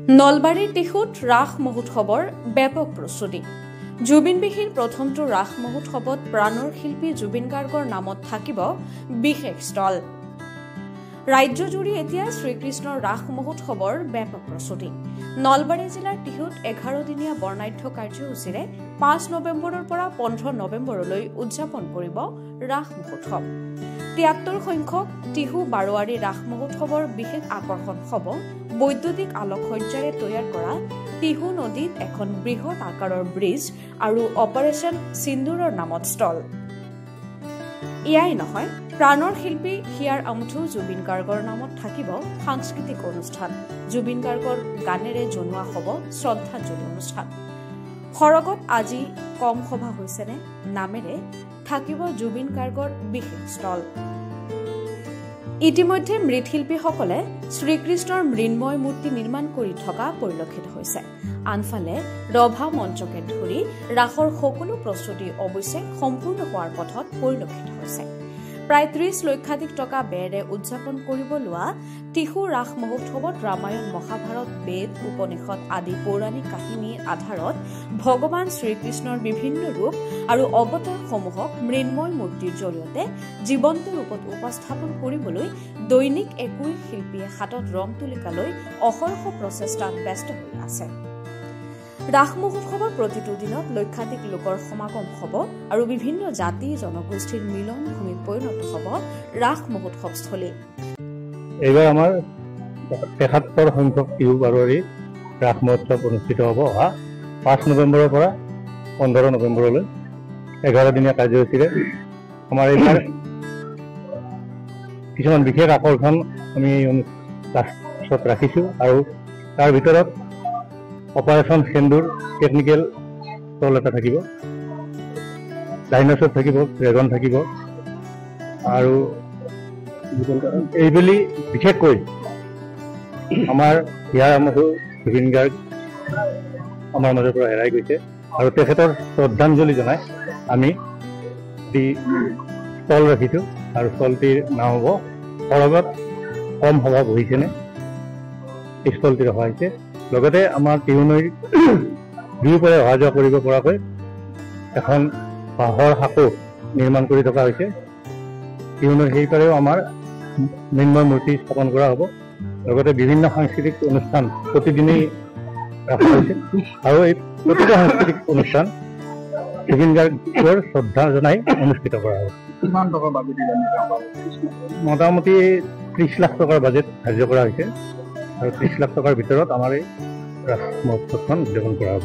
নলবাৰীৰ টিহুত ৰাস মহোৎসৱৰ ব্যাপক প্ৰস্তুতি। জুবিনবিহীন প্ৰথমটো ৰাস মহোৎসৱত প্ৰাণৰ শিল্পী জুবিন গাৰ্গৰ নামত থাকিব বিশেষ ষ্টল। ৰাজ্যজুৰি এতিয়া শ্ৰীকৃষ্ণৰ ৰাস মহোৎসৱৰ ব্যাপক প্ৰস্তুতি। নলবাৰী জিলাৰ টিহুত 11 দিনীয়া বৰ্ণাঢ্য কাৰ্যসূচীৰে 5 নৱেম্বৰৰ পৰা 15 নৱেম্বৰলৈ উদযাপন কৰিব ৰাস মহোৎসৱ। 73 সংখ্যক টিহু বাৰোৱাৰী ৰাস মহোৎসৱৰ বিশেষ আকৰ্ষণ হ'ব বৈদ্যুতিক আলোকসজ্জাৰে তৈয়াৰ কৰা টিহু নদীত এখন বৃহৎ আকাৰৰ ব্ৰিজ আৰু অপাৰেশ্যন সিন্দুৰৰ নামত ষ্টল। ইয়াই নহয়, প্ৰাণৰ শিল্পী হিয়াৰ আমঠু জুবিন গাৰ্গৰ নামত থাকিব সাংস্কৃতিক অনুষ্ঠান। জুবিন গাৰ্গৰ গানেৰে জনোৱা হ'ব শ্ৰদ্ধাঞ্জলি অনুষ্ঠান। সৰগত আজি কম সভা হৈছেনে নামেৰে থাকিব জুবিন গাৰ্গৰ বিশেষ ষ্টল। ইতিমধ্যে মৃৎশিল্পীসকলে শ্ৰীকৃষ্ণৰ মৃন্ময় মূৰ্তি নিৰ্মাণ কৰি থকা পৰিলক্ষিত হৈছে। আনফালে ৰভা মঞ্চকে ধৰি ৰাসৰ সকলো প্ৰস্তুতি অৱশ্যে সম্পূৰ্ণ হোৱাৰ পথত পৰিলক্ষিত হৈছে। প্ৰায় 30 লক্ষাধিক টকা ব্যয়েৰে উদযাপন কৰিব লোৱা টিহু ৰাস মহোৎসৱত ৰামায়ণ, মহাভাৰত, বেদ, উপনিষদ আদি পৌৰাণিক কাহিনীৰ আধাৰত ভগৱান শ্ৰীকৃষ্ণৰ বিভিন্ন ৰূপ আৰু অৱতাৰসমূহক মৃন্ময় মূৰ্তিৰ জৰিয়তে জীৱন্ত ৰূপত উপস্থাপন কৰিবলৈ দৈনিক একোই শিল্পীয়ে হাতত ৰং তুলিকালৈ অহৰহ প্ৰচেষ্টাত ব্যস্ত হৈ আছে। ৰাস মহোৎসৱৰ প্ৰতিটো দিনত লক্ষাধিক লোকৰ সমাগম হ'ব আৰু বিভিন্ন জাতি জনগোষ্ঠীৰ মিলন ভূমিত পৰিণত হ'ব ৰাস মহোৎসৱস্থলী। এইবাৰ আমাৰ 73 সংখ্যক টিহু বাৰোৱাৰী ৰাস মহোৎসৱ অনুষ্ঠিত হ'ব অহা 5 নৱেম্বৰৰ পৰা 15 নৱেম্বৰলৈ 11 দিনীয়া কাৰ্যসূচীৰে। আমাৰ এইবাৰ কিছুমান বিশেষ আকৰ্ষণ আমি লাষ্টত ৰাখিছোঁ আৰু তাৰ ভিতৰত অপাৰেশ্যন সিন্দুৰ টেকনিকেল ষ্টল এটা থাকিব, ডাইনছৰ থাকিব, ড্ৰেগন থাকিব আৰু এইবেলি বিশেষকৈ আমাৰ হিয়াৰ আমঠু জুবিন গাৰ্গ আমাৰ মাজৰ পৰা হেৰাই গৈছে আৰু তেখেতৰ শ্ৰদ্ধাঞ্জলি জনাই আমি ষ্টল ৰাখিছোঁ আৰু ষ্টলটিৰ নাম হ'ব সৰগত কম সভা বহিছেনে। এই ষ্টলটি ৰখা হৈছে। লগতে আমাৰ টিহু নৈৰ দুয়োপাৰে অহা যোৱা কৰিব পৰাকৈ এখন বাঁহৰ সাঁকো নিৰ্মাণ কৰি থকা হৈছে। টিহু নৈৰ সেইপাৰেও আমাৰ মৃন্ময় মূৰ্তি স্থাপন কৰা হ'ব। লগতে বিভিন্ন সাংস্কৃতিক অনুষ্ঠান প্ৰতিদিনেই ৰখা হৈছে আৰু এই প্ৰতিটো সাংস্কৃতিক অনুষ্ঠান জুবিন গাৰ্গৰ শ্ৰদ্ধা জনাই অনুষ্ঠিত কৰা হ'ব। মোটামুটি 30 লাখ টকাৰ বাজেট ধাৰ্য কৰা হৈছে আৰু 30 লাখ টকাৰ ভিতৰত আমাৰ এই ৰাস মহোৎসৱখন উদযাপন কৰা হ'ব।